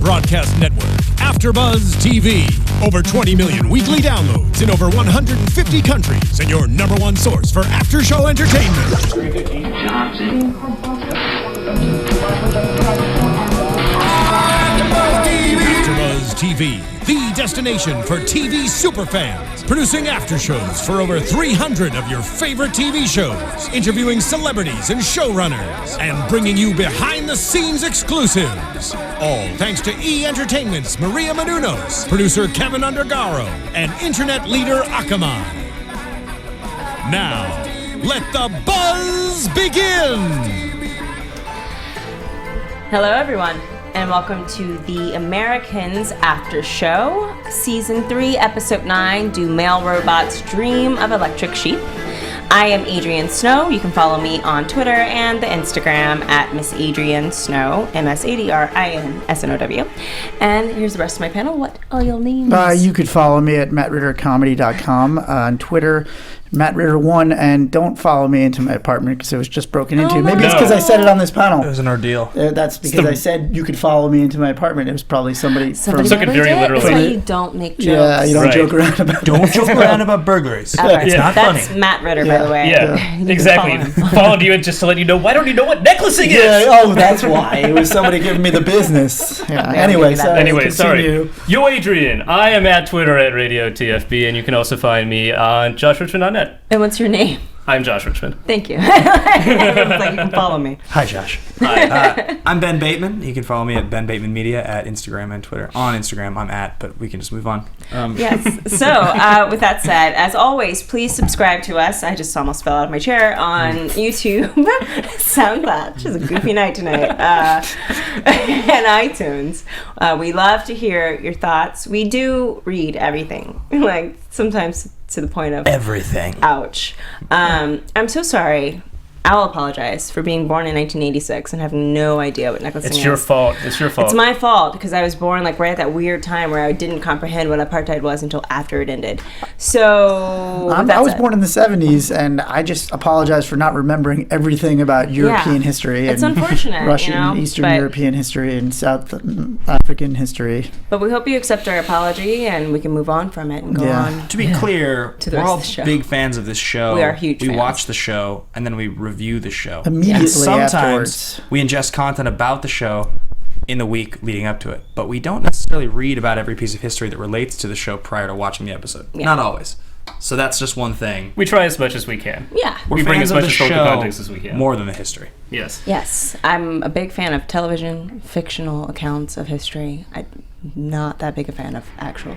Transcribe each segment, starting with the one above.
broadcast network, AFTERBUZZ TV. Over 20 million weekly downloads in over 150 countries, and your number one source for after-show entertainment. AFTERBUZZ TV, the destination for TV superfans. Producing aftershows for over 300 of your favorite TV shows. Interviewing celebrities and showrunners. And bringing you behind-the-scenes exclusives. All thanks to E! Entertainment's Maria Menounos, producer Kevin Undergaro, and internet leader Akamai. Now, let the buzz begin! Hello, everyone, and welcome to The Americans After Show, Season 3, Episode 9, Do Male Robots Dream of Electric Sheep? I am Adrian Snow. You can follow me on Twitter and the Instagram at Miss Adrian Snow, MSADRINSNOW. And here's the rest of my panel. What are your names? You could follow me at MattRitterComedy.com, on Twitter, MattRitter1, and don't follow me into my apartment because it was just broken into. Maybe it's because I said it on this panel. It was an ordeal. That's because I said you could follow me into my apartment. It was probably somebody took it very literally. That's why you don't make jokes. Yeah, you don't joke around about Don't joke around about burglaries. It's not That's funny. Matt Ritter, by the way. Yeah, exactly. Followed you just to let you know, why don't you know what necklacing is? Oh, that's why. It was somebody giving me the business. Yeah. Anyway, sorry. Yo, Adrian. I am at Twitter at Radio TFB, and you can also find me on JoshRichmond.net. And what's your name? I'm Josh Richmond. Thank you. Like you can follow me. Hi, Josh. Hi. I'm Ben Bateman. You can follow me at Ben Bateman Media at Instagram and Twitter. On Instagram, I'm at, but we can just move on. Yes. So, with that said, as always, please subscribe to us. I just almost fell out of my chair on YouTube, SoundCloud, which is a goofy night tonight, and iTunes. We love to hear your thoughts. We do read everything, like sometimes to the point of everything. Ouch. I'm so sorry. I'll apologize for being born in 1986 and having no idea what necklacing is. It's your fault. It's your fault. It's my fault because I was born like right at that weird time where I didn't comprehend what apartheid was until after it ended. So I was born in the 70s, and I just apologize for not remembering everything about European history. It's and unfortunate, Russian, Eastern European history, and South African history. But we hope you accept our apology, and we can move on from it and go on. To be clear, to the we're rest all of the show. big fans of this show. We are huge fans. We watch the show, and then we review the show. Immediately and sometimes afterwards. we ingest content about the show in the week leading up to it, but we don't necessarily read about every piece of history that relates to the show prior to watching the episode. Yeah. Not always. So that's just one thing. We try as much as we can. Yeah. We bring as fans of much the historical show context as we can. More than the history. Yes. Yes. I'm a big fan of television, fictional accounts of history. I'm not that big a fan of actual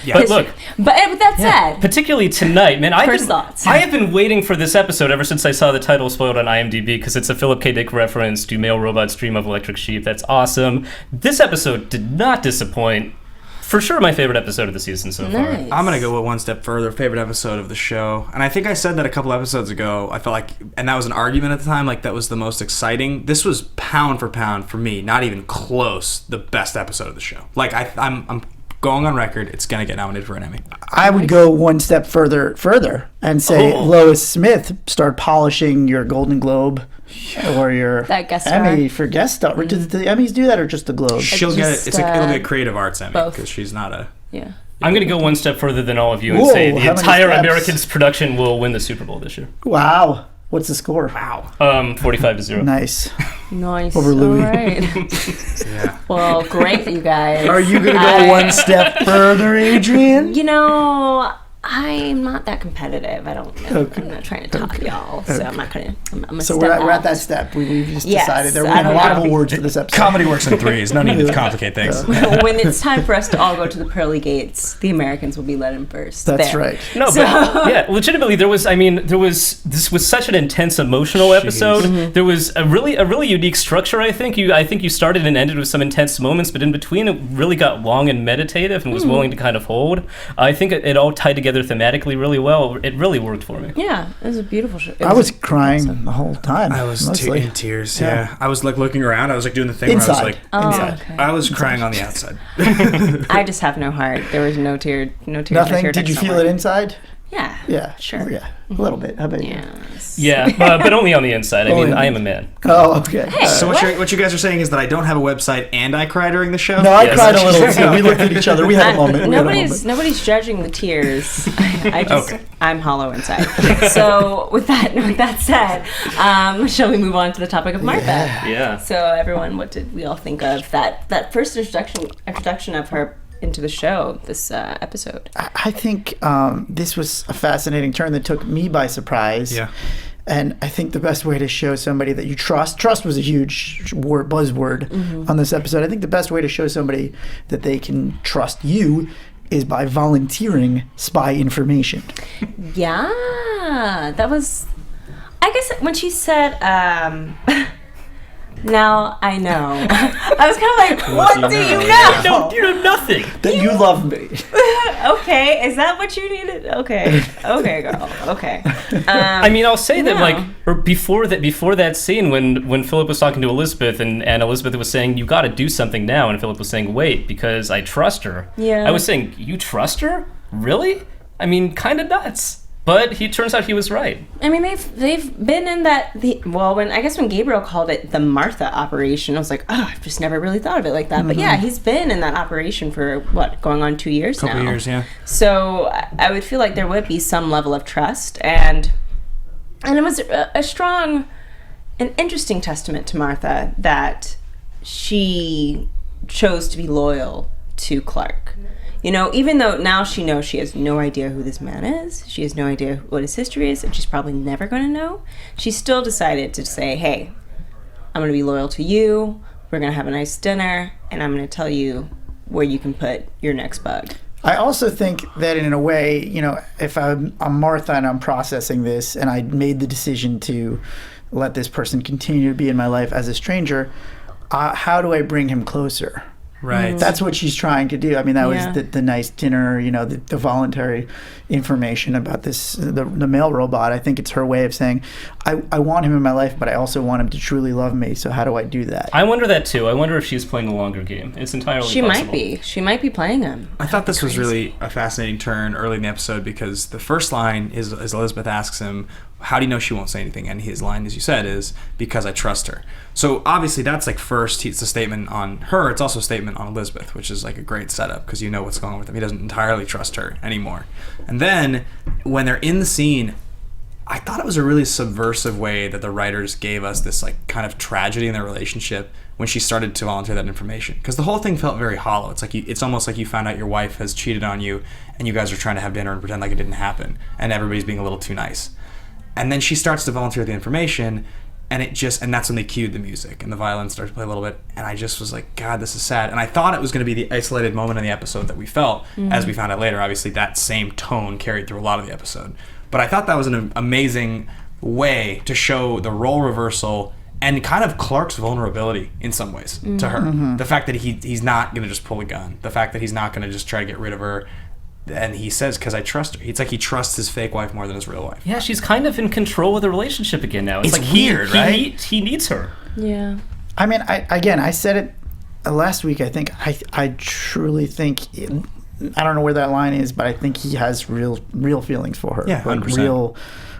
Yeah. But look. But with that said, particularly tonight, man, I have been waiting for this episode ever since I saw the title spoiled on IMDb because it's a Philip K. Dick reference to Male Robots Dream of Electric Sheep. That's awesome. This episode did not disappoint. For sure, my favorite episode of the season so far. I'm going to go one step further. Favorite episode of the show. And I think I said that a couple episodes ago. I felt like, and that was an argument at the time, like that was the most exciting. This was pound for pound for me, not even close, the best episode of the show. Like, I'm going on record, it's going to get nominated for an Emmy. I would go one step further and say Lois Smith, start polishing your Golden Globe or your Emmy for guest star. Mm-hmm. Did the Emmys do that or just the Globe? She'll get it. It'll be a Creative Arts Emmy because she's not a... Yeah. I'm going to go one step further than all of you and say the entire Americans production will win the Super Bowl this year. Wow. What's the score? Wow. 45-0. Nice. Over Louis. All right. Yeah. Well, great, you guys. Are you going to go one step further, Adrian? You know, I'm not that competitive. I'm not trying to top y'all, so I'm not going to. I'm so we're at that step. We've just decided there. We have a lot of awards for this episode. Comedy works in threes. No need to complicate things. When it's time for us to all go to the pearly gates, the Americans will be let in first. That's right. No, but yeah, legitimately, this was such an intense emotional episode. Mm-hmm. There was a really unique structure. I think you started and ended with some intense moments, but in between it really got long and meditative and was willing to kind of hold. I think it all tied together thematically really well. It really worked for me. Yeah, it was a beautiful show. I was crying the whole time. I was in tears. Yeah, I was like looking around. I was like doing the thing inside. where I was like, okay. I was crying on the outside. I just have no heart. There was no tear. Nothing. Did you feel it inside? Yeah. Yeah. Sure. Yeah. A little bit. How about you? Yes. Yeah, but only on the inside. I mean, I am a man. Oh, okay. So what you guys are saying is that I don't have a website and I cry during the show? No, I cried a little too. We looked at each other. We had a moment. Nobody's judging the tears. I'm hollow inside. So with that said, shall we move on to the topic of Martha? Yeah. So everyone, what did we all think of that first introduction of her into the show, this episode? I think this was a fascinating turn that took me by surprise. Yeah. And I think the best way to show somebody that you trust was a huge buzzword on this episode. I think the best way to show somebody that they can trust you is by volunteering spy information. Yeah, that was, I guess when she said, now I know. I was kind of like, what do you know? No, you know nothing. That you love me. Okay, is that what you needed? Okay, girl. Okay. I mean, I'll say that before that scene when Philip was talking to Elizabeth and Elizabeth was saying, you got to do something now, and Philip was saying, wait, because I trust her. Yeah. I was saying, you trust her? Really? I mean, kind of nuts. But turns out he was right. I mean, they've been in when Gabriel called it the Martha operation, I was like, oh, I've just never really thought of it like that. Mm-hmm. But yeah, he's been in that operation for going on 2 years now. Couple years, yeah. So I would feel like there would be some level of trust, and it was a strong and interesting testament to Martha that she chose to be loyal to Clark. You know, even though now she knows she has no idea who this man is, she has no idea what his history is, and she's probably never going to know, she still decided to say, hey, I'm going to be loyal to you, we're going to have a nice dinner, and I'm going to tell you where you can put your next bug. I also think that in a way, you know, if I'm Martha and I'm processing this and I made the decision to let this person continue to be in my life as a stranger, how do I bring him closer? Right. That's what she's trying to do. I mean, that was the nice dinner, you know, the voluntary information about the male robot. I think it's her way of saying, I want him in my life, but I also want him to truly love me. So how do I do that? I wonder that too. I wonder if she's playing the longer game. It's entirely possible. She might be playing him. I thought this was really a fascinating turn early in the episode because the first line is Elizabeth asks him, how do you know she won't say anything? And his line, as you said, is because I trust her. So obviously that's like first, it's a statement on her. It's also a statement on Elizabeth, which is like a great setup because you know what's going on with him. He doesn't entirely trust her anymore. And then when they're in the scene, I thought it was a really subversive way that the writers gave us this like kind of tragedy in their relationship when she started to volunteer that information. Because the whole thing felt very hollow. It's like it's almost like you found out your wife has cheated on you and you guys are trying to have dinner and pretend like it didn't happen and everybody's being a little too nice. And then she starts to volunteer the information, and that's when they cued the music, and the violin starts to play a little bit, and I just was like, God, this is sad. And I thought it was going to be the isolated moment in the episode that we felt, as we found out later. Obviously, that same tone carried through a lot of the episode. But I thought that was an amazing way to show the role reversal and kind of Clark's vulnerability in some ways to her. Mm-hmm. The fact that he's not going to just pull a gun. The fact that he's not going to just try to get rid of her. And he says, because I trust her. It's like he trusts his fake wife more than his real wife. Yeah, she's kind of in control of the relationship again now. It's like weird, right? He needs her. Yeah. I mean, I said it last week. I think I truly think, I don't know where that line is, but I think he has real feelings for her. Yeah, 100%. Like real,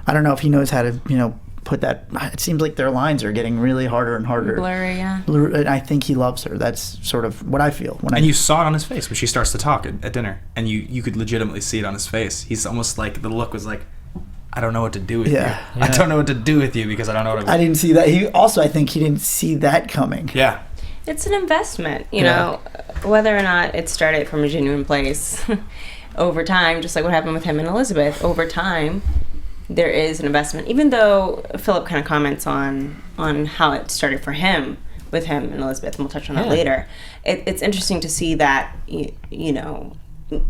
I don't know if he knows how to, put that. It seems like their lines are getting really harder and harder. Blurry, yeah. And I think he loves her. That's sort of what I feel. You saw it on his face when she starts to talk at dinner, and you could legitimately see it on his face. He's almost like, the look was like, I don't know what to do with you. I don't know what to do with you because I don't know what I didn't see that. I think he didn't see that coming. Yeah. It's an investment, you know, whether or not it started from a genuine place. Over time, just like what happened with him and Elizabeth, over time, there is an investment. Even though Philip kind of comments on how it started for him, with him and Elizabeth, and we'll touch on that later. It's interesting to see that, you know,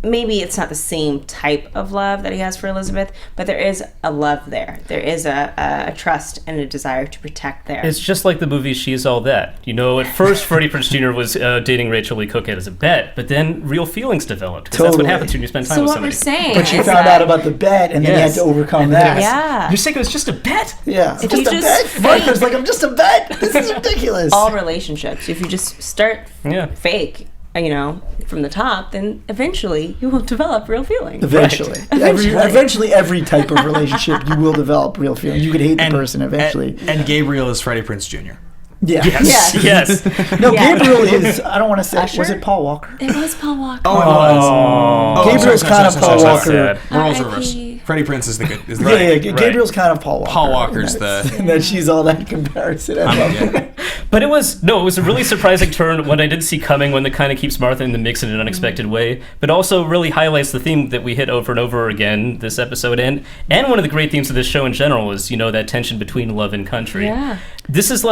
maybe it's not the same type of love that he has for Elizabeth, but there is a love there. There is a trust and a desire to protect there. It's just like the movie She's All That. You know, at first Freddie Prinze Jr. was dating Rachel Lee Cook as a bet, but then real feelings developed. Because that's what happens when you spend time with somebody. So what we're saying But she found out about the bet, and then he had to overcome that. Yeah. You're saying it was just a bet? Yeah. If just you a just bet? Martha's like, I'm just a bet. This is ridiculous. All relationships, if you just start fake, from the top, then eventually you will develop real feelings. Eventually. Eventually, every type of relationship, you will develop real feelings. You could hate the person eventually. And Gabriel is Freddie Prinze Jr. Yeah. Yes. No, Gabriel is, I don't want to say, was it Paul Walker? It was Paul Walker. Oh, it was. Gabriel's kind of Paul Walker. Roles reversed. Freddie Prinze is the good. Is Gabriel's kind of Paul Walker. Paul Walker's and that she's all that comparison. I love it. But it was a really surprising turn, what I didn't see coming, when it kind of keeps Martha in the mix in an unexpected way, but also really highlights the theme that we hit over and over again this episode, and one of the great themes of this show in general is, that tension between love and country. Yeah. This is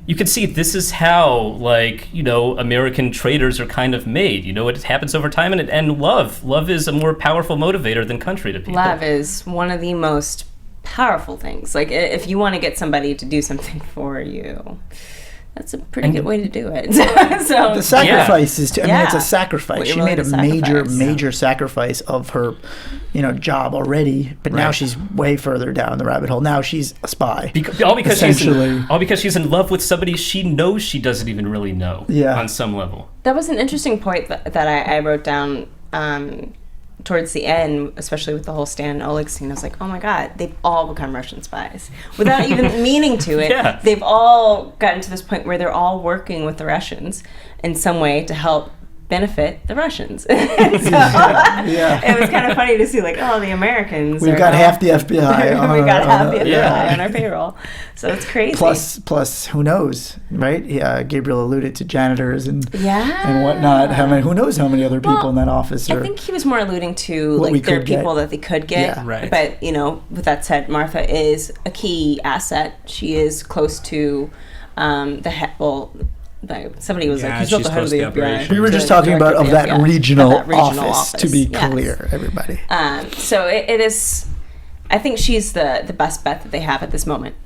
you can see this is how, American traders are kind of made. It happens over time, and love is a more powerful motivator than country to people. Love is one of the most powerful things. If you want to get somebody to do something for you, that's a pretty good way to do it. So the sacrifice is it's a sacrifice. She made a sacrifice. major sacrifice of her, job already, but now she's way further down the rabbit hole. Now she's a spy. All because she's in love with somebody she knows she doesn't even really know on some level. That was an interesting point that I wrote down towards the end, especially with the whole Stan and Oleg scene. I was like, oh my God, they've all become Russian spies. Without even meaning to it, they've all gotten to this point where they're all working with the Russians in some way to help benefit the Russians. It was kind of funny to see, the Americans. We've got half the FBI on our payroll. So it's crazy. Plus, who knows, right? Yeah, Gabriel alluded to janitors and whatnot. Who knows how many other people in that office are. I think he was more alluding to there are people that they could get. Yeah. Right. But with that said, Martha is a key asset. She is close to the head. Somebody was Yeah, he's not she's the head of close the to the FBI. operation. We were just talking about that regional office, to be clear, everybody. So it is. I think she's the best bet that they have at this moment.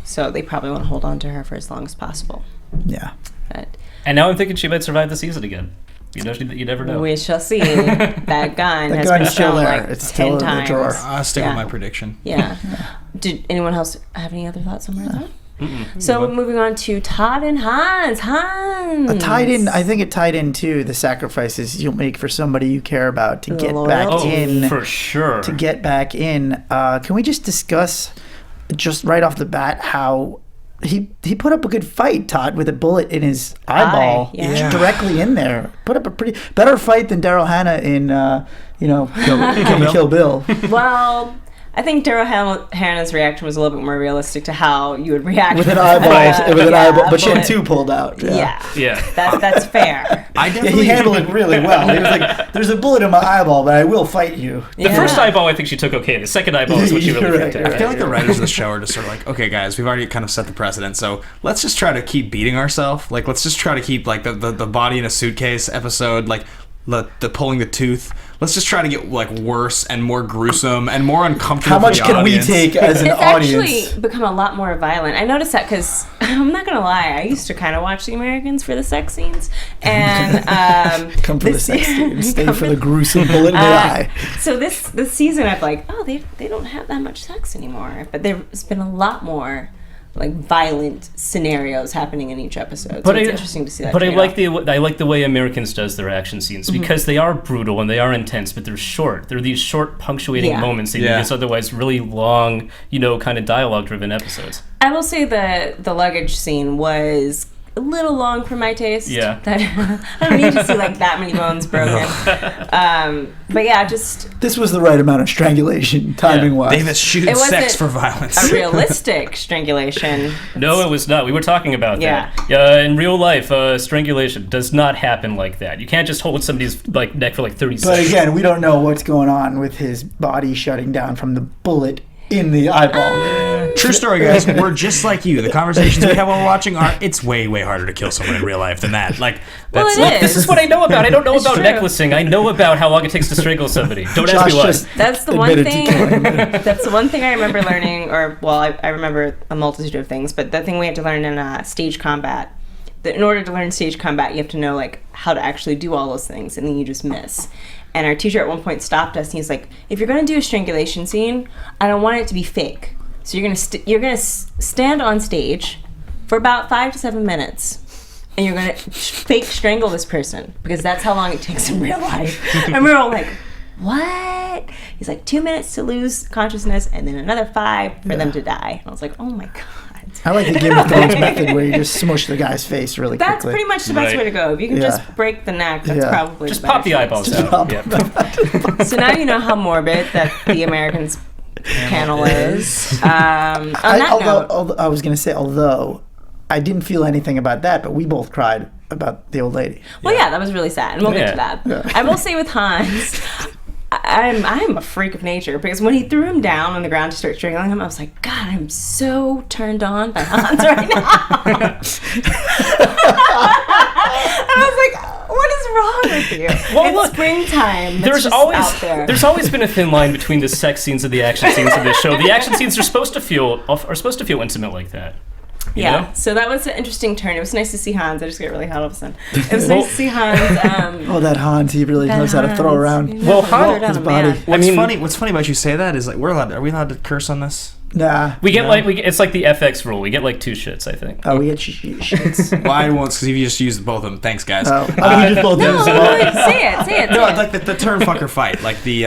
So they probably want to hold on to her for as long as possible. Yeah. But And now I'm thinking she might survive the season again. You never know. we shall see. That gun has been still shown there. It's 10 still in the times. drawer. I'll stick with my prediction. Yeah. Did anyone else have any other thoughts on that? So moving on to Todd and Hans. I think it tied in too, the sacrifices you'll make for somebody you care about to get back in. For sure. To get back in. Can we just discuss, just right off the bat, how he put up a good fight, Todd, with a bullet in his eyeball. Directly in there. Put up a pretty better fight than Daryl Hannah in Kill Bill. Well, I think Daryl Hannah's reaction was a little bit more realistic to how you would react with an eyeball, but she had two pulled out. Yeah. That's fair. He handled it really well. He was like, "There's a bullet in my eyeball, but I will fight you." The first eyeball, I think she took okay. The second eyeball is what she really freaked out. I feel like the writers of the show are just sort of okay, guys, we've already kind of set the precedent, so let's just try to keep beating ourselves. Let's just try to keep the body in a suitcase episode, the pulling the tooth. Let's just try to get worse and more gruesome and more uncomfortable. How much can we take as an audience? It's actually become a lot more violent. I noticed that because I'm not gonna lie, I used to kind of watch The Americans for the sex scenes, and come for the sex scenes, stay for the gruesome bullet in the eye. So this season, I'm they don't have that much sex anymore, but there's been a lot more violent scenarios happening in each episode. So it's interesting to see that. But I like the way Americans does their action scenes because they are brutal and they are intense, but they're short. They're these short punctuating moments that these otherwise really long, kind of dialogue-driven episodes. I will say the luggage scene was a little long for my taste. Yeah. I don't need to see that many bones broken. But yeah, just this was the right amount of strangulation, timing-wise. Davis shoots sex for violence. A realistic strangulation. No, it was not. We were talking about that. In real life, strangulation does not happen like that. You can't just hold somebody's neck for 30 seconds. But again, we don't know what's going on with his body shutting down from the bullet in the eyeball. True story, guys. We're just like you. The conversations we have while watching it's way, way harder to kill someone in real life than that. This is what I know about. I don't know about necklacing. I know about how long it takes to strangle somebody. Don't ask me why. That's the one thing. That's the one thing I remember learning, I remember a multitude of things, but the thing we had to learn in stage combat. In order to learn stage combat, you have to know how to actually do all those things, and then you just miss. And our teacher at one point stopped us, and he's like, "If you're going to do a strangulation scene, I don't want it to be fake. So you're gonna stand on stage for about 5 to 7 minutes and you're gonna fake strangle this person because that's how long it takes in real life. And we're all like, what? He's like, 2 minutes to lose consciousness and then another 5 for them to die. And I was like, oh my God. I like the Game of Thrones method where you just smush the guy's face really quickly. That's pretty much the best way to go. If you can just break the neck, that's probably just the pop the choice. eyeballs out. So now you know how morbid that the Americans panel is. Although I was going to say, although I didn't feel anything about that, but we both cried about the old lady. Well, yeah, that was really sad, and we'll get to that. Yeah. I will say with Hans, I'm a freak of nature because when he threw him down on the ground to start strangling him, I was like, God, I'm so turned on by Hans right now. And I was like, what is wrong with you? Well, it's look, springtime. There's always been a thin line between the sex scenes and the action scenes of this show. The action scenes are supposed to feel intimate like that. You know? So that was an interesting turn. It was nice to see Hans. I just get really hot all of a sudden. It was nice to see Hans. That Hans, he really knows how to throw around. His body. What's funny about you say that is like are we allowed to curse on this? Nah. We get it's like the FX rule. We get like 2 shits, I think. Oh, we get shits. Well, I won't, because if you just use both of them, thanks guys. Oh, you just both No, say it. No, like the term fucker fight. Like the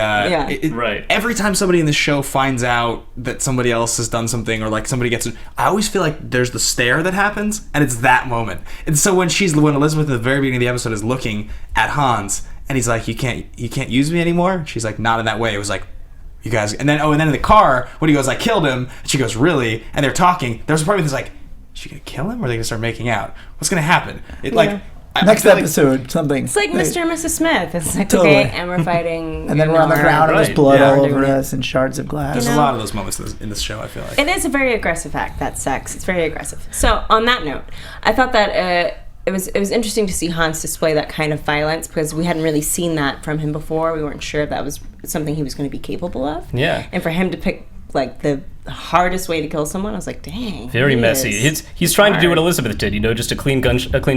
right. Every time somebody in the show finds out that somebody else has done something, or like somebody gets, I always feel like there's the stare that happens, and it's that moment. And so when Elizabeth at the very beginning of the episode is looking at Hans, and he's like, you can't use me anymore. She's like, not in that way. It was like, you guys, and then in the car when he goes, I killed him, and she goes, really? And they're talking. There's a part of me that's like, is she gonna kill him, or are they gonna start making out? What's gonna happen? Next episode, something. It's like Mr. and Mrs. Smith. It's like, Totally. okay, and we're fighting. And then we're on the ground and there's blood all over us and shards of glass. There's a lot of those moments in this show, I feel like. It is a very aggressive act, that sex. It's very aggressive. So, on that note, I thought that it was interesting to see Hans display that kind of violence because we hadn't really seen that from him before. We weren't sure if that was something he was going to be capable of. Yeah. And for him to pick like the hardest way to kill someone, I was like, dang. Very messy. He's trying to do what Elizabeth did, just a clean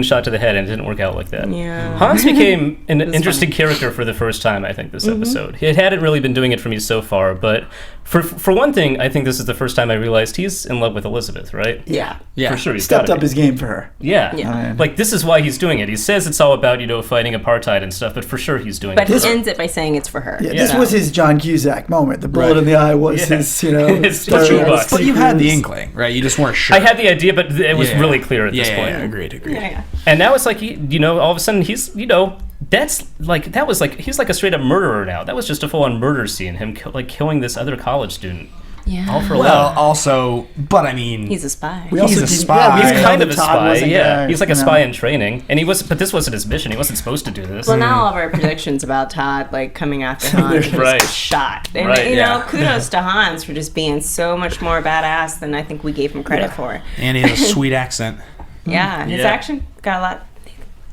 shot to the head, and it didn't work out like that. Yeah. Hans became an interesting character for the first time, I think, this episode. He hadn't really been doing it for me so far, but for one thing, I think this is the first time I realized he's in love with Elizabeth, right? Yeah. For sure, he's stepped up his game for her. Yeah. Like, this is why he's doing it. He says it's all about, fighting apartheid and stuff, but for sure he's doing it. But he ends it by saying it's for her. Yeah, this was his John Cusack moment. The bullet in the eye was his, his but you had the inkling, right? You just weren't sure. I had the idea, but it was really clear at this point. Yeah, agreed. Yeah. And now it's like, all of a sudden he's, he's like a straight up murderer now. That was just a full on murder scene. Him killing this other college student. Yeah. All for love. Also, but I mean, he's a spy. He's a spy. He's kind of a spy. Yeah. He's like a spy in training, and but this wasn't his mission. He wasn't supposed to do this. Well, now all of our predictions about Todd coming after Hans was shot. And kudos to Hans for just being so much more badass than I think we gave him credit for. And he has a sweet accent. Yeah, his action got a lot.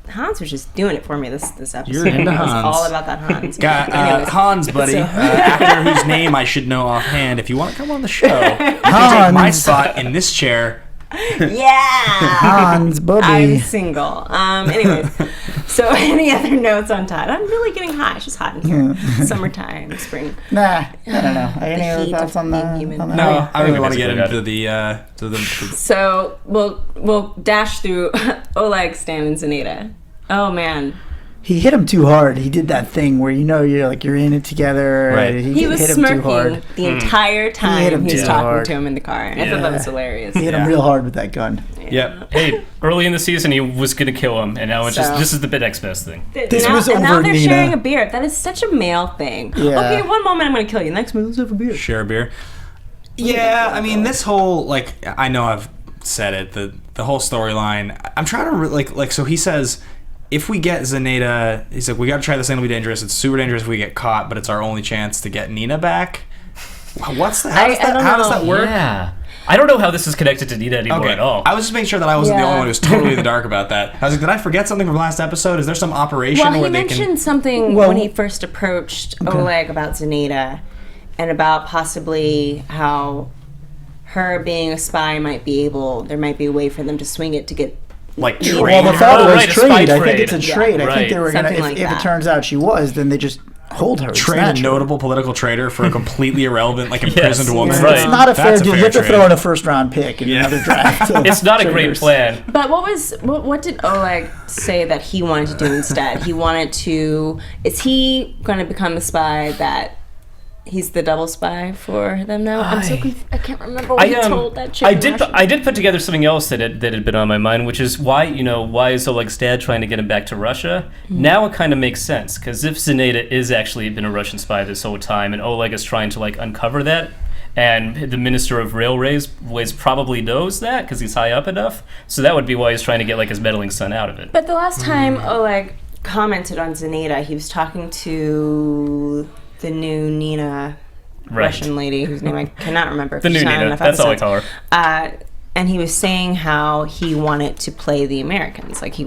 Hans was just doing it for me this episode. You're into Hans. It was all about that Hans. Hans, buddy, actor whose name I should know offhand. If you want to come on the show, you can take my spot in this chair. Yeah, Hans, buddy. I'm single. Anyways, so any other notes on Todd? I'm really getting hot. It's just hot in here. Summertime, spring. Nah, I don't know. Any other thoughts on that? No, I really want to get into the. So we'll dash through Oleg, Stan, and Zaneta. Oh man. He hit him too hard. He did that thing where you're in it together. Right. He was hit him smirking too hard. the entire time he was talking hard. to him in the car. And I thought that was hilarious. He hit him real hard with that gun. Yep. Hey, early in the season he was gonna kill him, and now it's this is the next best thing. Now they're sharing a beer. That is such a male thing. Yeah. Okay, one moment I'm gonna kill you. Next moment let's have a beer. Share a beer. Yeah, I mean this whole I know I've said it, the whole storyline. I'm trying to so he says, if we get Zaneta, he's like, we got to try this thing. It'll be dangerous. It's super dangerous if we get caught, but it's our only chance to get Nina back. What's that? How does that work? Yeah. I don't know how this is connected to Nina anymore at all. I was just making sure that I wasn't the only one who was totally in the dark about that. I was like, did I forget something from last episode? Is there some operation where they he mentioned something when he first approached Oleg about Zaneta and about possibly how her being a spy there might be a way for them to swing it to get trade. Well, the thought was right, trade. I think trade. it's a trade. I think they were gonna. If it turns out she was, then they just hold her. Trade a notable political traitor for a completely irrelevant, like imprisoned woman. Right. It's not a fair That's deal. You have to trade. throw in a first-round pick in another draft. It's not a great plan. But what did Oleg say that he wanted to do instead? He wanted to. Is he going to become the spy that? He's the double spy for them now. I'm so confused. I can't remember what he told that chick. I did put together something else that had been on my mind, which is why is Oleg's dad trying to get him back to Russia? Now it kind of makes sense, because if Zinaida is actually been a Russian spy this whole time, and Oleg is trying to uncover that, and the Minister of Railways probably knows that because he's high up enough, so that would be why he's trying to get his meddling son out of it. But the last time Oleg commented on Zinaida, he was talking to the new Nina Russian lady whose name I cannot remember. The new Nina, that's all I call her. And he was saying how he wanted to play the Americans. He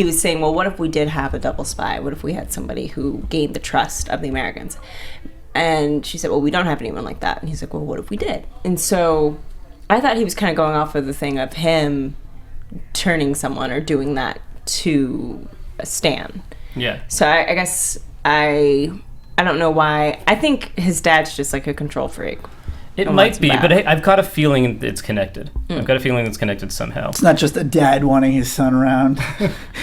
was saying, well, what if we did have a double spy? What if we had somebody who gained the trust of the Americans? And she said, well, we don't have anyone like that. And he's like, well, what if we did? And so I thought he was kind of going off of the thing of him turning someone or doing that to Stan. Yeah. So I guess I don't know why. I think his dad's just a control freak. It might be, but I've got a feeling it's connected. I've got a feeling it's connected somehow. It's not just a dad wanting his son around.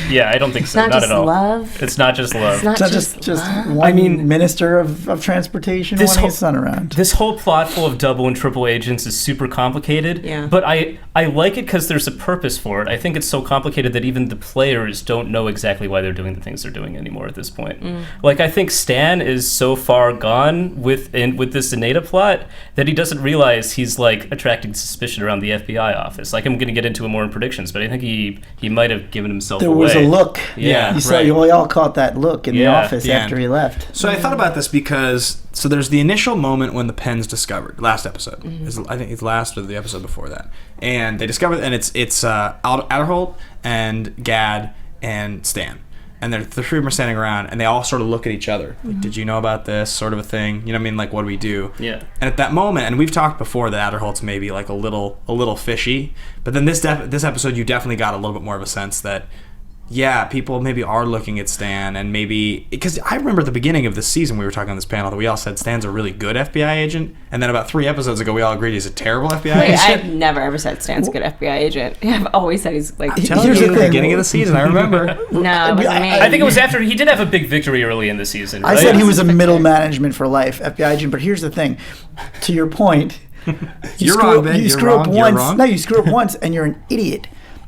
Yeah, I don't think so. Not Not at all. love. It's not just love. It's not just love. one minister of transportation wanting his son around. This whole plot full of double and triple agents is super complicated. Yeah. But I like it because there's a purpose for it. I think it's so complicated that even the players don't know exactly why they're doing the things they're doing anymore at this point. I think Stan is so far gone with this Zinaida plot that he doesn't realize he's attracting suspicion around the FBI office. I'm going to get into it more in predictions, but I think he might have given himself There away. was a look. Yeah, you saw. We all caught that look in the office Yeah. after he left. So I thought about this because there's the initial moment when the pen's discovered. Last episode, I think it's last or the episode before that, and they discovered, and it's Adderholt and Gad and Stan. And the three of them are standing around, and they all sort of look at each other. Did you know about this? Sort of a thing. You know what I mean? What do we do? Yeah. And at that moment, and we've talked before that Adderholt's maybe a little fishy, but then this episode, you definitely got a little bit more of a sense that, yeah, people maybe are looking at Stan, and maybe because I remember at the beginning of the season we were talking on this panel that we all said Stan's a really good FBI agent, and then about 3 episodes ago we all agreed he's a terrible FBI agent. I've never ever said Stan's a good FBI agent. I've always said he's I'm telling Here's you, the at the thing. beginning of the season, I remember. no, it wasn't me. I think it was after he did have a big victory early in the season. I Right? said he was a middle management for life FBI agent, but here's the thing. To your point, You're screw wrong, up, Ben. you You're screw up wrong. You're once. wrong. No, you screw up once and you're an idiot.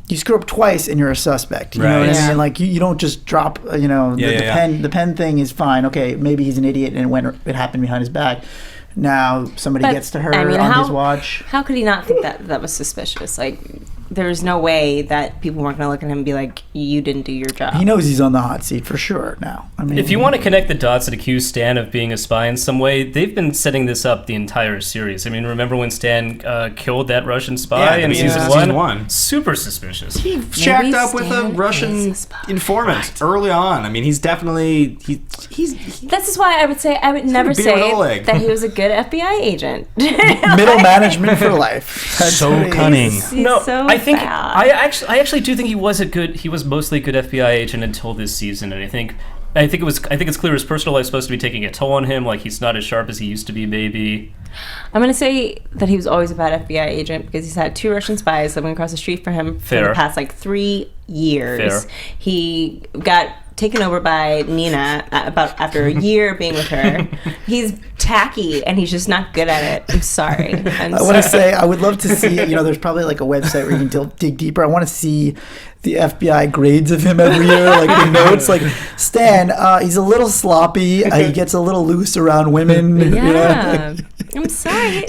You screw up twice and you're a suspect. You know what Right. I mean? You don't just drop. The pen thing is fine. Okay, maybe he's an idiot and it happened behind his back. Now somebody But, gets to her I mean, on his watch. How could he not think that was suspicious? There's no way that people weren't going to look at him and be like, you didn't do your job. He knows he's on the hot seat for sure now. I mean, If you want to connect the dots and accuse Stan of being a spy in some way, they've been setting this up the entire series. I mean, remember when Stan killed that Russian spy in season one? Super suspicious. He shacked up with a Stan Russian is a spy. informant early on. I mean, he's definitely he's This is why I would never beard say Oleg. that he was a good FBI agent. middle management for life. That's So what it is. cunning. He's No, so I think bad. I actually do think he was mostly a good FBI agent until this season, and I think it's clear his personal life's supposed to be taking a toll on him. He's not as sharp as he used to be, maybe. I'm going to say that he was always a bad FBI agent because he's had 2 Russian spies living across the street from him for Fair. the past 3 years. Fair. He got taken over by Nina about after a year being with her. He's tacky and he's just not good at it. I'm sorry. I want to say I would love to see. There's probably a website where you can dig deeper. I want to see the FBI grades of him every year, the notes. Stan, he's a little sloppy. He gets a little loose around women. Yeah. I'm sorry.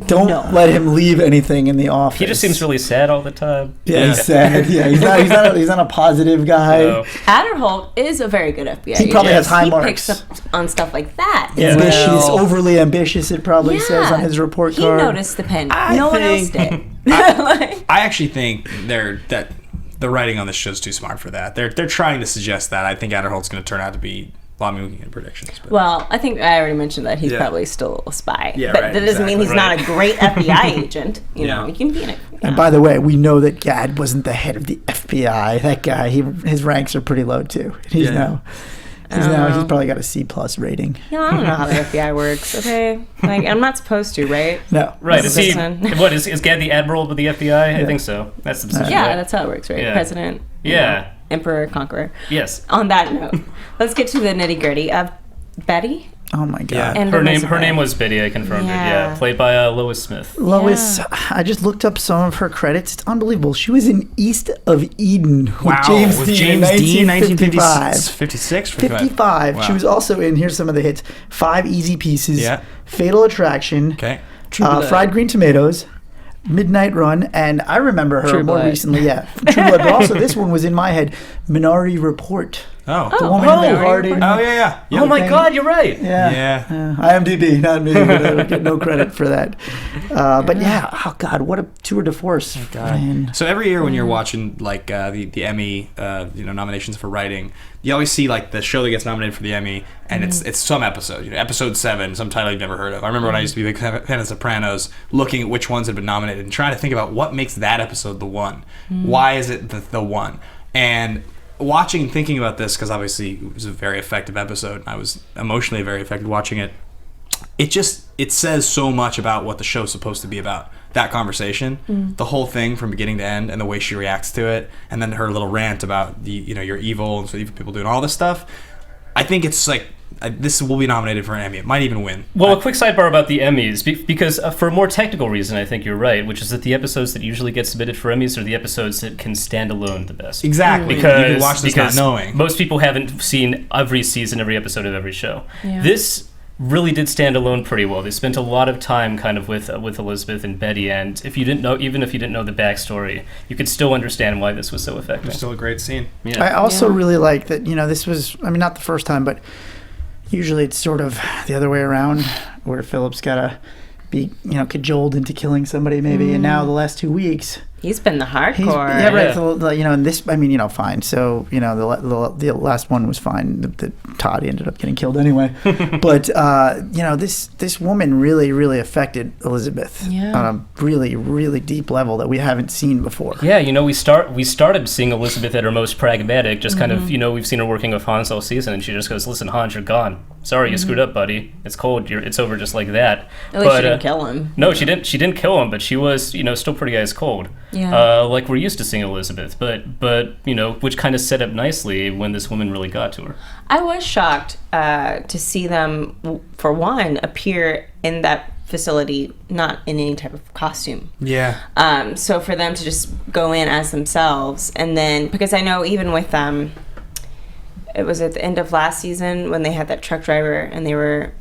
Don't No. let him leave anything in the office. He just seems really sad all the time. Yeah, he's sad. Yeah, he's not a positive guy. No. Adderholt is a very good FBI He probably agent. has high he marks. picks up on stuff like that. Yeah. Ambitious, Well, overly ambitious. It probably says on his report he card. noticed the pen. I No one else think- did. I actually think that the writing on this show is too smart for that. They're trying to suggest that. I think Adderholt's going to turn out to be. Well, I mean, we can get predictions. But. Well, I think I already mentioned that he's Yeah. probably still a spy. Yeah, but right, that doesn't mean he's exactly. not a great FBI agent. You know, Yeah. he can be in it. And by the way, we know that Gad wasn't the head of the FBI. That guy, his ranks are pretty low too. He's Yeah. He's probably got a C+ rating. No, I don't know how the FBI works. Okay, like I'm not supposed to, right? No. Right. Is Gad the admiral of the FBI? I think so. That's the position. Yeah, right? that's how it works, right? Yeah. President. Yeah. Emperor, conqueror. Yes. On that note, let's get to the nitty gritty of Betty. Oh my God. And Her Elizabeth. name was Biddy. I confirmed it. Yeah. Yeah, played by Lois Smith. Lois, I just looked up some of her credits. It's unbelievable. She was in East of Eden with James Dean in 1955. 56? 55. Wow. She was also in, here's some of the hits, 5 Easy Pieces, Yeah. Fatal Attraction, Okay. Fried Green Tomatoes, Midnight Run, and I remember her True more Blood. recently, True Blood, but also this one was in my head, Minority Report. Oh. The woman in the Harding. Oh, yeah. Oh my God, you're right. Yeah. Yeah. IMDb, not me, but I get no credit for that. But yeah, oh God, what a tour de force. Man. So every year when you're watching like the Emmy nominations for writing, you always see like the show that gets nominated for the Emmy, and it's some episode, episode 7, some title you've never heard of. I remember when I used to be a big fan of Sopranos, looking at which ones had been nominated and trying to think about what makes that episode the one. Why is it the one? And watching and thinking about this, because obviously it was a very effective episode, and I was emotionally very affected watching it. It says so much about what the show's supposed to be about. That conversation, the whole thing from beginning to end, and the way she reacts to it, and then her little rant about you're evil and so evil people doing all this stuff. I think it's like this will be nominated for an Emmy. It might even win. Well, a quick sidebar about the Emmys, because for a more technical reason, I think you're right, which is that the episodes that usually get submitted for Emmys are the episodes that can stand alone the best. Exactly. Because you can watch this not knowing. Most people haven't seen every season, every episode of every show. Yeah. This really did stand alone pretty well. They spent a lot of time kind of with Elizabeth and Betty, and even if you didn't know the backstory, you could still understand why this was so effective. It's still a great scene. Yeah. I also really like that, this was, not the first time, but usually it's sort of the other way around, where Philip's got to be, cajoled into killing somebody maybe, and now the last 2 weeks... He's been the hardcore. Yeah, right. So, and this, fine. So, the last one was fine. The Todd ended up getting killed anyway. But, this woman really, really affected Elizabeth on a really, really deep level that we haven't seen before. Yeah, we started seeing Elizabeth at her most pragmatic, just kind of, we've seen her working with Hans all season, and she just goes, listen, Hans, you're gone. Sorry, you screwed up, buddy. It's cold. It's over just like that. At least she didn't kill him. No, she didn't kill him, but she was, still pretty ice cold. Yeah. Like we're used to seeing Elizabeth, but which kind of set up nicely when this woman really got to her. I was shocked to see them, for one, appear in that facility not in any type of costume. Yeah. So for them to just go in as themselves, and then because I know even with them, it was at the end of last season when they had that truck driver and they were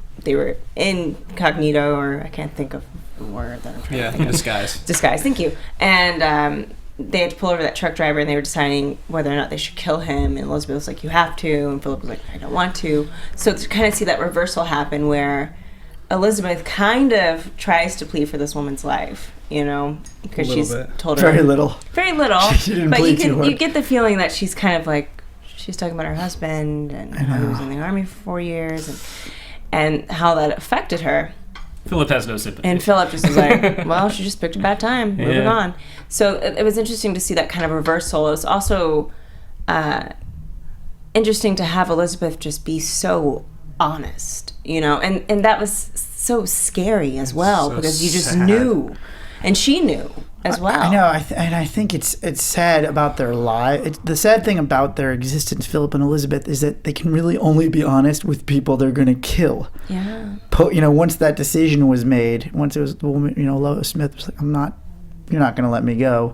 incognito, or I can't think of the word that I'm trying to think of. Disguise, thank you. And they had to pull over that truck driver, and they were deciding whether or not they should kill him, and Elizabeth was like, you have to, and Philip was like, I don't want to. So to kind of see that reversal happen where Elizabeth kind of tries to plead for this woman's life, because she's told her very little. She didn't but plead too hard. you get the feeling that she's kind of like, she's talking about her husband and how he was in the army for 4 years and how that affected her. Philip has no sympathy. And Philip just was like, well, she just picked a bad time, moving on. So it was interesting to see that kind of reversal. It was also interesting to have Elizabeth just be so honest, and that was so scary as well, so because you just sad. knew, and she knew as well. I know, and I think it's sad about their lives. The sad thing about their existence, Philip and Elizabeth, is that they can really only be honest with people they're going to kill. Yeah. Once that decision was made, once it was the woman, Lois Smith was like, you're not going to let me go.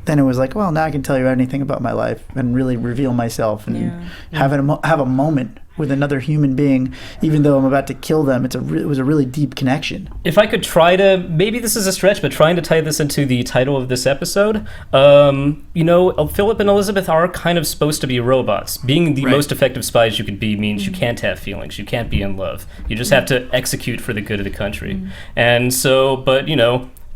Then it was like, well, now I can tell you anything about my life and really reveal myself and have a moment with another human being, even though I'm about to kill them. It was a really deep connection. If I could try to, maybe this is a stretch, but trying to tie this into the title of this episode, Philip and Elizabeth are kind of supposed to be robots. Being the most effective spies you could be means you can't have feelings, you can't be in love. You just have to execute for the good of the country. And so, but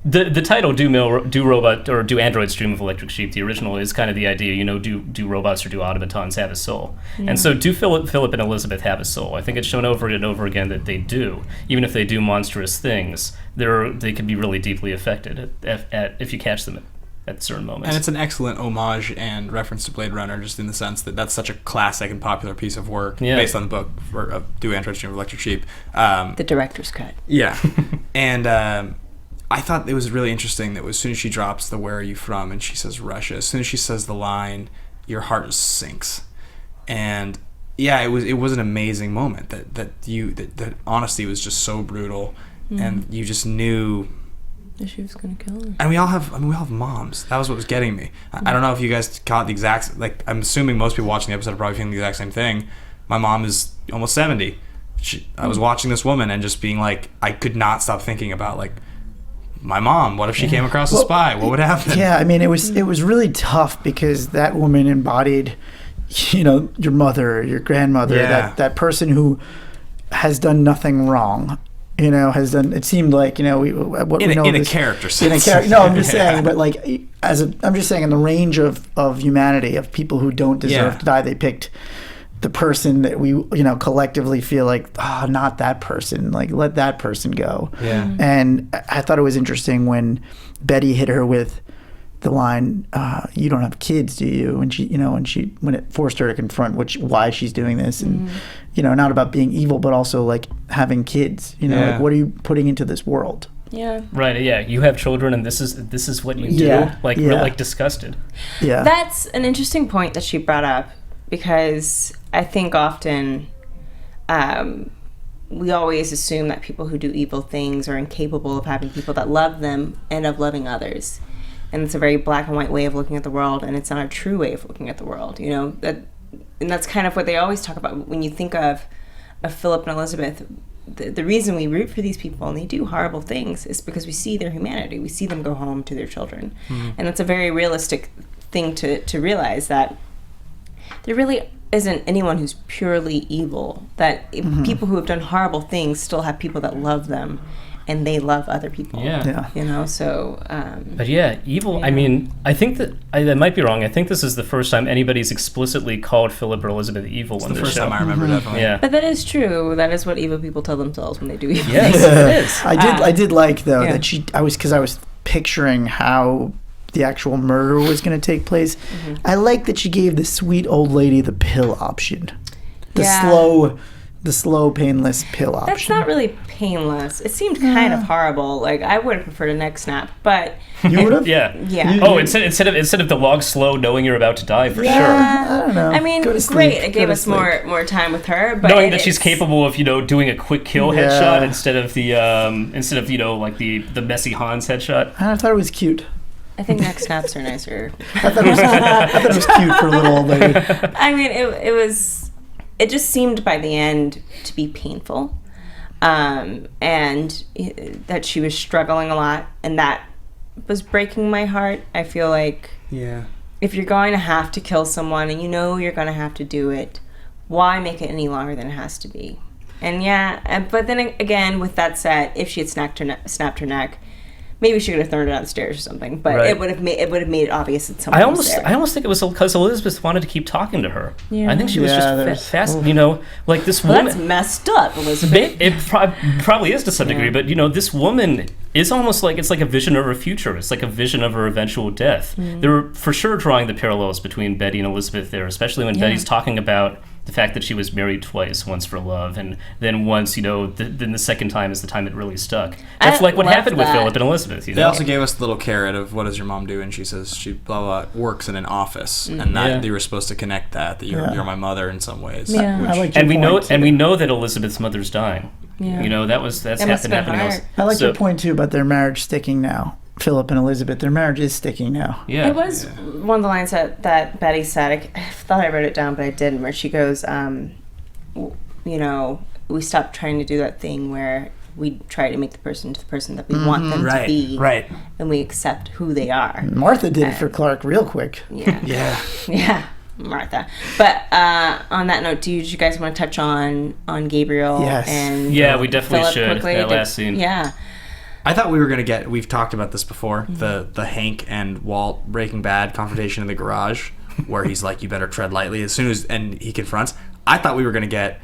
the title do androids dream of electric sheep? The original is kind of the idea, do robots or do automatons have a soul? And so do Philip and Elizabeth have a soul? I think it's shown over and over again that they do. Even if they do monstrous things, they can be really deeply affected if you catch them at certain moments. And it's an excellent homage and reference to Blade Runner, just in the sense that that's such a classic and popular piece of work based on the book of Do Androids Dream of Electric Sheep. The director's cut. Yeah. And I thought it was really interesting that as soon as she drops the "Where are you from?" and she says Russia, as soon as she says the line, your heart sinks. And yeah, it was an amazing moment that honesty was just so brutal, and you just knew she was gonna kill her. And we all have moms. That was what was getting me. I don't know if you guys caught the exact, like, I'm assuming most people watching the episode are probably feeling the exact same thing. My mom is almost 70. I was watching this woman and just being like, I could not stop thinking about, like, my mom. What if she came across a spy? What would happen? Yeah, I mean, it was really tough because that woman embodied, your mother, your grandmother, that person who has done nothing wrong. Has done. It seemed like in a character sense. No, I'm just saying, but like I'm just saying, in the range of humanity, of people who don't deserve to die, they picked the person that we collectively feel like, not that person. Like, let that person go. Yeah. And I thought it was interesting when Betty hit her with the line, "You don't have kids, do you?" And she when it forced her to confront why she's doing this, and not about being evil, but also like having kids. Like, what are you putting into this world? Yeah. Right. Yeah. You have children, and this is what you do. Yeah. Like disgusted. Yeah. That's an interesting point that she brought up, because I think often we always assume that people who do evil things are incapable of having people that love them and of loving others. And it's a very black and white way of looking at the world, and it's not a true way of looking at the world, and that's kind of what they always talk about when you think of Philip and Elizabeth. The reason we root for these people and they do horrible things is because we see their humanity. We see them go home to their children. And it's a very realistic thing to realize, that there really isn't anyone who's purely evil, that people who have done horrible things still have people that love them, and they love other people. So but evil. I mean, I think that I might be wrong. I think this is the first time anybody's explicitly called Philip or Elizabeth evil in this show. The first time I remember, definitely. Yeah. But that is true. That is what evil people tell themselves when they do evil Yes, things. it is. I did like, though, that I was picturing how the actual murder was going to take place. I like that she gave the sweet old lady the pill option, the slow, painless pill option. That's not really painless. It seemed kind of horrible. Like, I would have preferred a neck snap, but you would have. Yeah. Instead of the log slow, knowing you're about to die, for sure. I don't know. I mean, great. It gave us more time with her, but knowing that she's capable of doing a quick kill headshot instead of like the messy Hans headshot. I thought it was cute. I think neck snaps are nicer. I thought it was cute for a little old lady. I mean, it just seemed by the end to be painful, and that she was struggling a lot, and that was breaking my heart. I feel like if you're going to have to kill someone and you're going to have to do it, why make it any longer than it has to be? And but then again, with that said, if she had snapped her neck, maybe she could have thrown it down the stairs or something, but it would have made it obvious that someone was there. I almost think it was because Elizabeth wanted to keep talking to her. Yeah. I think she was just fast. Like this woman. That's messed up, Elizabeth. It probably is to some degree, but this woman is almost like, it's like a vision of her future. It's like a vision of her eventual death. They were for sure drawing the parallels between Betty and Elizabeth there, especially when Betty's talking about the fact that she was married twice, once for love, and then once, then the second time is the time it really stuck. That's like what happened with Philip and Elizabeth. They also gave us the little carrot of, what does your mom do? And she says she blah blah works in an office, and that you were supposed to connect that you're my mother in some ways. Yeah. I like and we know that Elizabeth's mother's dying. Yeah. That's happening else. I like your point too about their marriage sticking now. Philip and Elizabeth, their marriage is sticking now. Yeah. It was one of the lines that Betty said. I thought I wrote it down, but I didn't. Where she goes, we stopped trying to do that thing where we try to make the person that we want them to be, and we accept who they are. Martha did it for Clark real quick. Yeah, Martha. But on that note, do you guys want to touch on Gabriel? Yes. And we definitely Philip should. Quickly? That last scene. Yeah. I thought we were going to we've talked about this before, the Hank and Walt Breaking Bad confrontation in the garage, where he's like, you better tread lightly, and he confronts. I thought we were going to get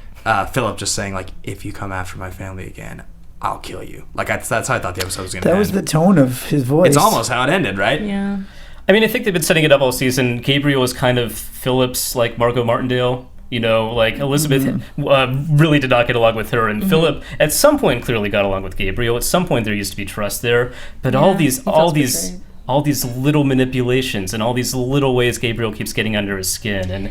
Philip just saying, like, if you come after my family again, I'll kill you. Like, that's how I thought the episode was going to end. That was the tone of his voice. It's almost how it ended, right? Yeah. I mean, I think they've been setting it up all season. Gabriel is kind of Philip's like Margot Martindale. You know, like Elizabeth really did not get along with her, and Philip at some point clearly got along with Gabriel. At some point there used to be trust there, but all these little manipulations and all these little ways Gabriel keeps getting under his skin, and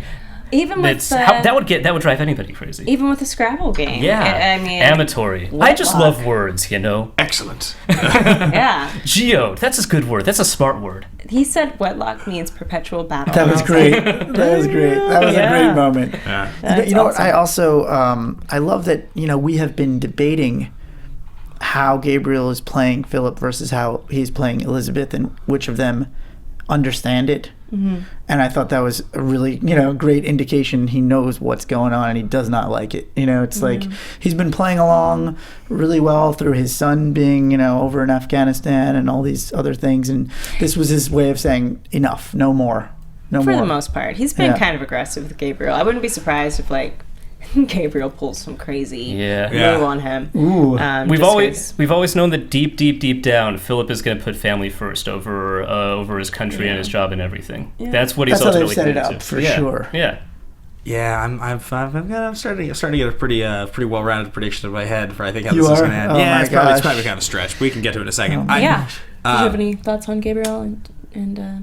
even with that would drive anybody crazy. Even with the Scrabble game. Yeah, I mean, amatory. I just love words, you know. Excellent. Yeah. Geode. That's a good word. That's a smart word. He said wedlock means perpetual battle. That was great. That was great. That was a great moment. Yeah. You know what? I also I love that, you know, we have been debating how Gabriel is playing Philip versus how he's playing Elizabeth, and which of them understand it. And I thought that was a really, you know, great indication he knows what's going on and he does not like it. You know, it's like he's been playing along really well through his son being, you know, over in Afghanistan and all these other things, and this was his way of saying enough, no more. For the most part. He's been kind of aggressive with Gabriel. I wouldn't be surprised if like Gabriel pulls some crazy move on him. We've always known that deep down, Philip is going to put family first over his country and his job and everything. Yeah. That's what he's ultimately set it committed up to. for sure. Yeah. Yeah, I'm starting to get a pretty well-rounded prediction in my head for I think how this is going to end. Oh yeah, it's probably kind of a stretch, but we can get to it in a second. Do you have any thoughts on Gabriel and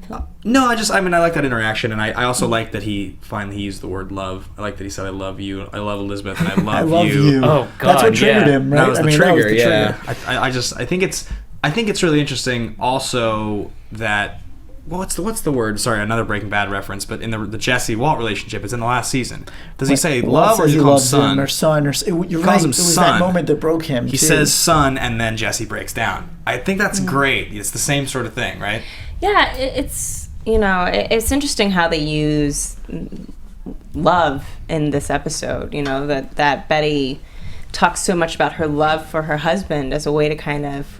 Philip? No, I like that interaction, and I also like that he finally used the word love. I like that he said, "I love you, I love Elizabeth, and I love, I love you." Oh God, that's what triggered him, right? That was the trigger. Trigger. I think it's really interesting. Also, that what's the word? Sorry, another Breaking Bad reference, but in the Jesse Walt relationship, it's in the last season. Does he say love or does he call him son? Or son, or you're right. It was that moment that broke him. He says son, and then Jesse breaks down. I think that's great. It's the same sort of thing, right? Yeah, it's, you know, it's interesting how they use love in this episode. You know, that Betty talks so much about her love for her husband as a way to kind of,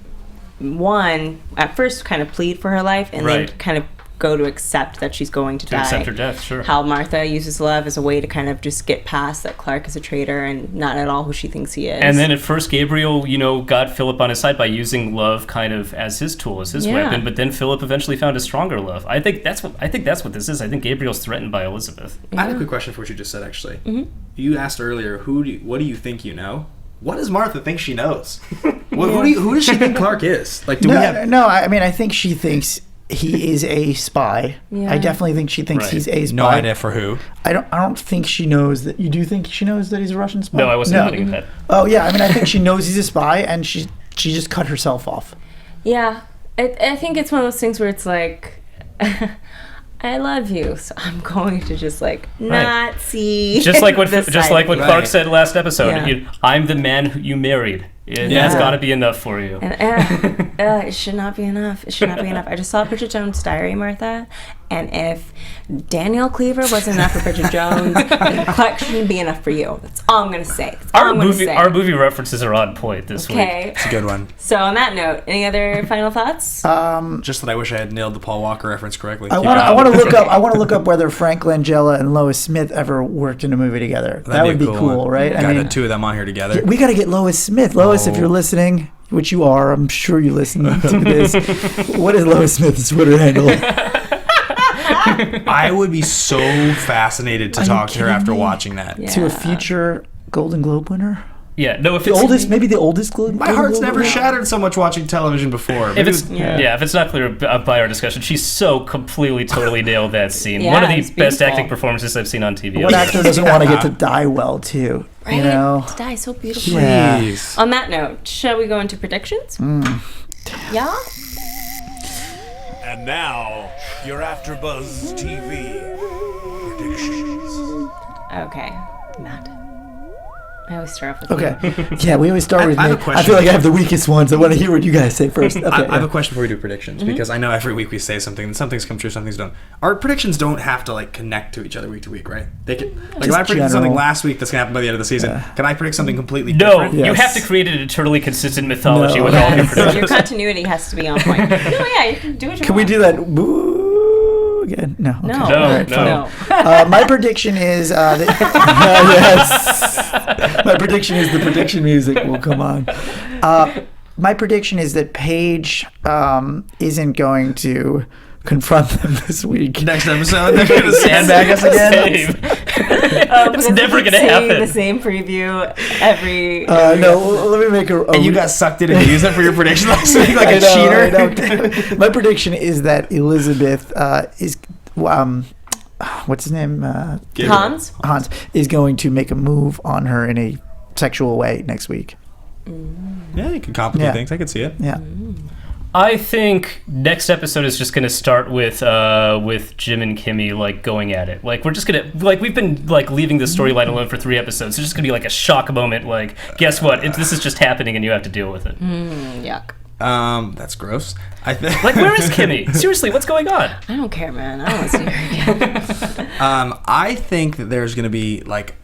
at first kind of plead for her life, and then kind of go to accept that she's going to die. Accept her death, sure. How Martha uses love as a way to kind of just get past that Clark is a traitor and not at all who she thinks he is. And then at first Gabriel, you know, got Philip on his side by using love kind of as his tool, as his weapon, but then Philip eventually found a stronger love. I think that's what this is. I think Gabriel's threatened by Elizabeth. I had a quick question for what you just said, actually. You asked earlier, what do you think you know? What does Martha think she knows? Who does she think Clark is? Like, I mean, I think she thinks he is a spy. I definitely think she thinks he's a spy. No idea for who. I don't think she knows that. You do think she knows that he's a Russian spy? No, I wasn't thinking of that. Oh yeah, I mean, I think she knows he's a spy, and she just cut herself off. Yeah, I think it's one of those things where it's like, I love you, so I'm going to just like not see. Just like what Clark said last episode. I'm the man who you married. That's got to be enough for you. And, it should not be enough. It should not be enough. I just saw Bridget Jones' Diary, Martha, and if Daniel Cleaver wasn't enough for Bridget Jones, then Clark shouldn't be enough for you. That's all I'm going to say. Our movie references are on point this week. It's a good one. So on that note, any other final thoughts? Just that I wish I had nailed the Paul Walker reference correctly. I want to look up whether Frank Langella and Lois Smith ever worked in a movie together. That would be cool, right? Got the two of them on here together. We got to get Lois Smith. Lois, if you're listening, which you are, I'm sure you listen to this. What is Lois Smith's Twitter handle? I would be so fascinated to talk to her after watching that. Yeah. To a future Golden Globe winner? Yeah, no. If the oldest Golden My heart's Globe never winner? shattered so much watching television before. If it's not clear by our discussion, she's so completely, totally nailed that scene. Yeah, one of the it's best beautiful. acting performances I've seen on TV. What actor doesn't want to get to die well too? Right? You know, To die so beautifully. Yeah. Jeez. On that note, shall we go into predictions? Yeah? And now, your AfterBuzz TV predictions. Okay, Matt. I always start off with Okay. Yeah, we always start with I me. have a question. I feel like I have the weakest ones. I want to hear what you guys say first. Okay, I have a question before we do predictions, because I know every week we say something, and some things come true, some things don't. Our predictions don't have to like connect to each other week to week, right? They can. Like if I predicted something general. last week that's gonna happen by the end of the season, can I predict something completely No, different? Yes. you have to create an eternally consistent mythology No. with all of your your predictions. continuity has to be on point. No, yeah, you can do what you Can we want. do that? Boo again? No. Okay. No. No, All right, no. fine. My prediction is yes. My prediction is the prediction music will come on. My prediction is that Paige isn't going to confront them this week. Next episode, they're going to sandbag us again. It's never going to happen. The same preview every. No, let me make a. And you got sucked in and used it for your prediction last week like a cheater. I know. My prediction is that Elizabeth is. What's his name? Hans is going to make a move on her in a sexual way next week. Yeah, you can complicate things. I can see it. Yeah. I think next episode is just going to start with Jim and Kimmy like going at it. Like we're just going to we've been like leaving the storyline alone for 3 episodes. It's just going to be like a shock moment. Like guess what? This is just happening and you have to deal with it. Yuck. That's gross. I think. Like where is Kimmy? Seriously, what's going on? I don't care, man. I don't want to see her again. I think that there's going to be like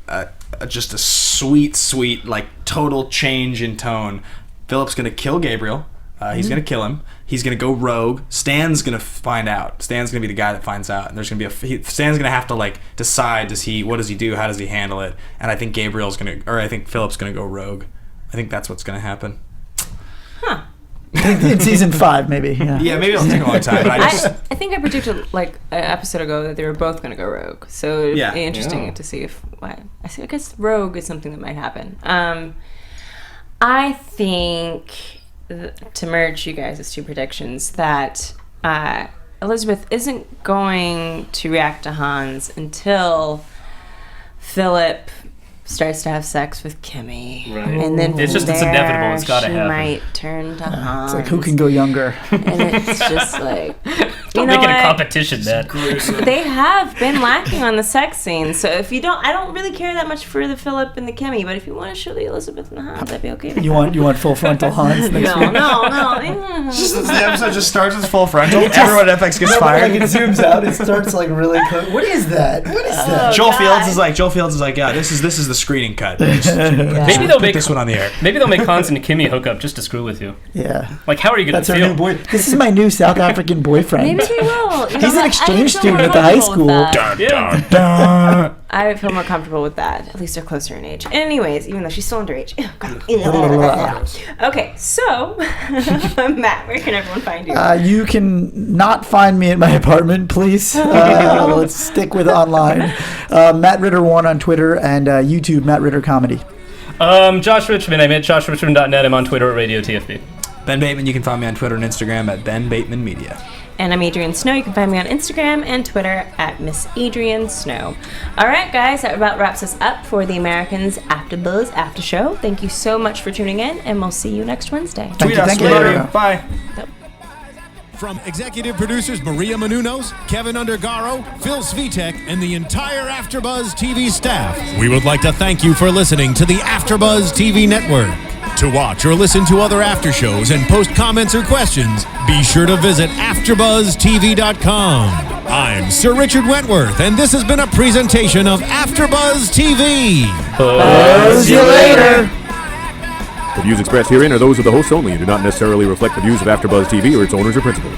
just a sweet like total change in tone. Philip's going to kill Gabriel. He's going to kill him. He's going to go rogue. Stan's going to find out. Stan's going to be the guy that finds out. And there's going to be Stan's going to have to like decide what does he do? How does he handle it? And I think I think Philip's going to go rogue. I think that's what's going to happen. Huh. In season 5, maybe. Yeah, maybe it'll take a long time. But I think I predicted like an episode ago that they were both going to go rogue. So it'd be interesting to see I guess rogue is something that might happen. I think to merge you guys' 2 predictions that Elizabeth isn't going to react to Hans until Philip starts to have sex with Kimmy, and then it's inevitable. It's got to happen. She might turn to Hans. It's like who can go younger, and it's just like don't make it a competition. That they have been lacking on the sex scene. So if you don't, I don't really care that much for the Philip and the Kimmy. But if you want to show the Elizabeth and the Hans, that'd be okay. With you want full frontal Hans next week? No. Just the episode just starts with full frontal. Everyone at FX gets fired. Like it zooms out. It starts like really close. What is that? Joel Fields is like, yeah, this is the screening cut. Maybe they'll make this one on the air. Maybe they'll make Hans and Kimmy hook up just to screw with you. Yeah. Like, how are you going to feel? Her new boy. This is my new South African boyfriend. Maybe he will. He's an exchange student at the high school. I feel more comfortable with that. At least they're closer in age. Anyways, even though she's still underage. Okay, so Matt, where can everyone find you? You can not find me at my apartment, please. Let's stick with online. Matt Ritter 1 on Twitter and YouTube Matt Ritter Comedy. Josh Richmond. I'm at joshrichmond.net. I'm on Twitter at Radio TFB. Ben Bateman. You can find me on Twitter and Instagram at Ben Bateman Media. And I'm Adrian Snow. You can find me on Instagram and Twitter at Miss Adrian Snow. All right, guys, that about wraps us up for the Americans AfterBuzz After Show. Thank you so much for tuning in, and we'll see you next Wednesday. Thank you. Bye. From executive producers Maria Menounos, Kevin Undergaro, Phil Svitek, and the entire AfterBuzz TV staff, we would like to thank you for listening to the AfterBuzz TV network. To watch or listen to other after shows and post comments or questions, be sure to visit AfterBuzzTV.com. I'm Sir Richard Wentworth, and this has been a presentation of AfterBuzz TV. Buzz you later. The views expressed herein are those of the hosts only and do not necessarily reflect the views of AfterBuzz TV or its owners or principals.